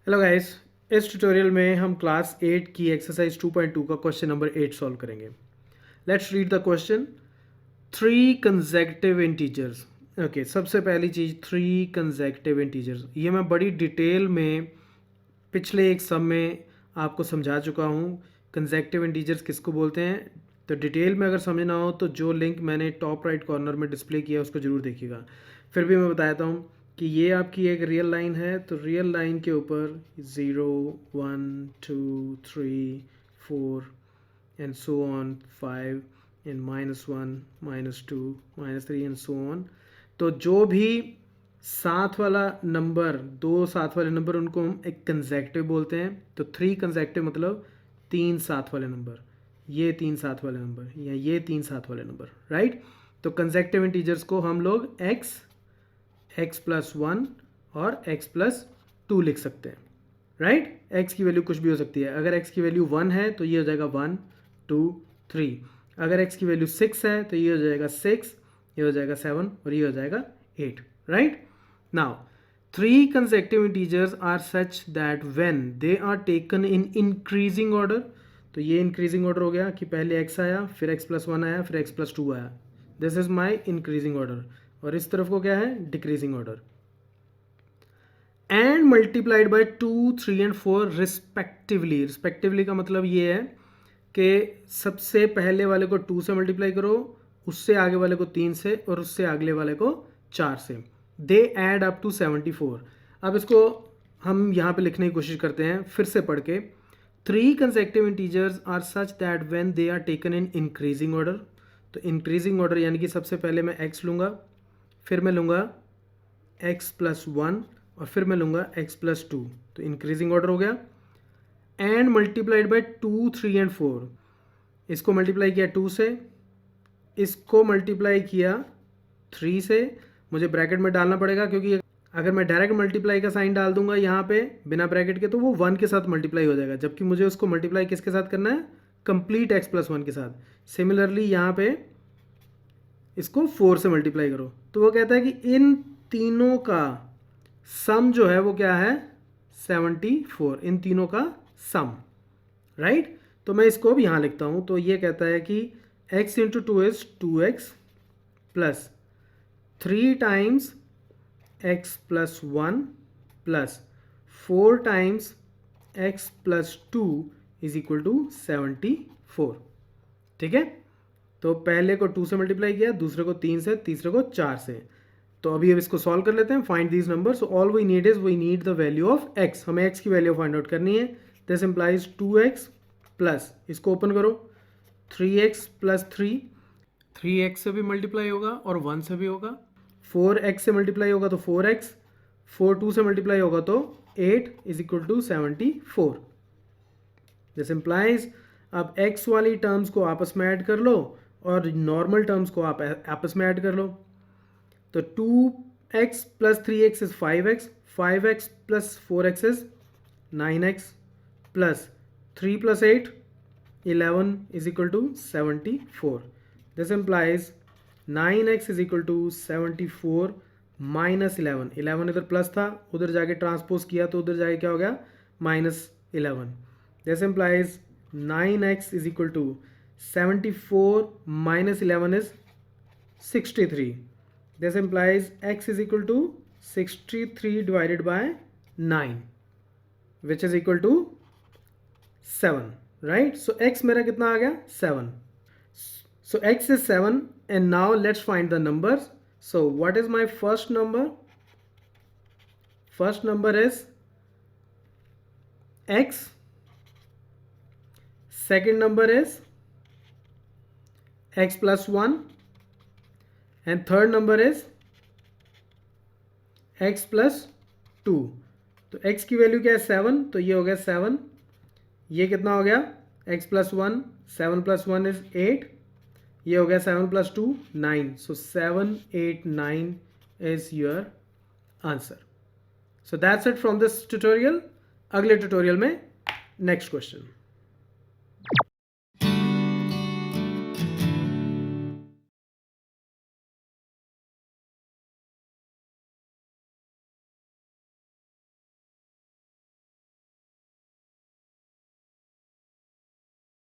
Hello guys, इस tutorial में हम क्लास 8 की एक्सरसाइज 2.2 का क्वेश्चन नंबर 8 सॉल्व करेंगे। Let's read the question. 3 consecutive integers. Okay, सबसे पहली चीज़ 3 कंसेक्यूटिव इंटीजर्स, ये मैं बड़ी डिटेल में पिछले एक सम में आपको समझा चुका हूँ। कंसेक्यूटिव इंटीजर्स किसको बोलते हैं, तो डिटेल में अगर समझना हो तो जो लिंक मैंने टॉप राइट कॉर्नर में डिस्प्ले किया है उसको ज़रूर देखिएगा। फिर भी मैं बताता हूँ कि ये आपकी एक रियल लाइन है, तो रियल लाइन के ऊपर 0 1 2 3 4 and so on 5 and -1 -2 -3 and so on. तो जो भी साथ वाला नंबर, दो साथ वाले नंबर, उनको हम एक कंसेक्यूटिव बोलते हैं। तो 3 कंसेक्यूटिव मतलब 3 साथ वाले नंबर, ये 3 साथ वाले नंबर या ये 3 साथ वाले नंबर, राइट। तो कंसेक्यूटिव इंटीजर्स को हम लोग x+1 और x+2 लिख सकते हैं, राइट। x की वैल्यू कुछ भी हो सकती है। अगर x की वैल्यू 1 है तो ये हो जाएगा 1 2 3। अगर x की वैल्यू 6 है तो ये हो जाएगा 6, ये हो जाएगा 7 और ये हो जाएगा 8, right. Now 3 consecutive integers are such that when they are taken in increasing order, तो ये इंक्रीजिंग ऑर्डर हो गया कि पहले x आया, फिर x+1 आया, फिर x+2 आया। This is my increasing order. और इस तरफ को क्या है, decreasing order. And multiplied by 2 3 and 4 respectively. Respectively का मतलब ये है कि सबसे पहले वाले को 2 से मल्टीप्लाई करो, उससे आगे वाले को 3 से, और उससे अगले वाले को 4 से। They add up to 74। अब इसको हम यहाँ पे लिखने की कोशिश करते हैं फिर से पढ़ के। 3 consecutive integers are such that when they are taken in increasing order, तो इंक्रीजिंग ऑर्डर यानी कि सबसे पहले मैं x लूँगा, फिर मैं लूँगा x+1 और फिर मैं लूँगा x+2, तो इंक्रीजिंग ऑर्डर हो गया। एंड मल्टीप्लाइड बाय 2 3 एंड 4, इसको मल्टीप्लाई किया 2 से, इसको मल्टीप्लाई किया 3 से। मुझे ब्रैकेट में डालना पड़ेगा क्योंकि अगर मैं डायरेक्ट मल्टीप्लाई का साइन डाल दूंगा यहाँ पे बिना ब्रैकेट के तो वो 1 के साथ मल्टीप्लाई हो जाएगा, जबकि मुझे उसको मल्टीप्लाई किसके साथ करना है, कंप्लीट x+1 के साथ। सिमिलरली यहाँ पे इसको 4 से मल्टीप्लाई करो, तो वो कहता है कि इन तीनों का सम जो है वो क्या है, 74। इन तीनों का सम, राइट। तो मैं इसको अब यहाँ लिखता हूँ। तो ये कहता है कि x into 2 is 2x plus 3 times x+1 plus 4 times x+2 is equal to 74। ठीक है, तो पहले को 2 से मल्टीप्लाई किया, दूसरे को 3 से, तीसरे को 4 से। तो अभी अब इसको सॉल्व कर लेते हैं। Find these number. So all we need is we need the value of x। हमें x की वैल्यू फाइंड आउट करनी है। दिस इंप्लाइज 2x प्लस, इसको ओपन करो, 3x प्लस 3, 3x से भी मल्टीप्लाई होगा और 1 से भी होगा। 4x से मल्टीप्लाई होगा तो 4x, 4 2 से मल्टीप्लाई होगा तो 8 is equal to 74। This implies, अब x वाली टर्म्स को आपस में ऐड कर लो और नॉर्मल टर्म्स को आप आपस में ऐड कर लो। तो 2x plus 3x is 5x, 5x plus 4x is 9x, plus 3 plus 8 11 is equal to 74। This implies 9x is equal to 74 minus 11। 11 इधर प्लस था, उधर जाके ट्रांसपोज किया तो उधर जाके क्या हो गया, -11। This implies 9x is equal to 74 minus 11 is 63। This implies x is equal to 63 divided by 9 which is equal to 7, right. So x मेरा कितना आ गया, 7। So x is 7 and now let's find the numbers. So what is my first number? First number is x. Second number is x plus 1 and third number is x plus 2. तो x की value क्या है, 7, तो ये हो गया 7। ये कितना हो गया, x plus 1, 7 plus 1 is 8, ये हो गया 7 plus 2 9। So 7 8 9 is your answer. So that's it from this tutorial. अगले ट्यूटोरियल में नेक्स्ट क्वेश्चन।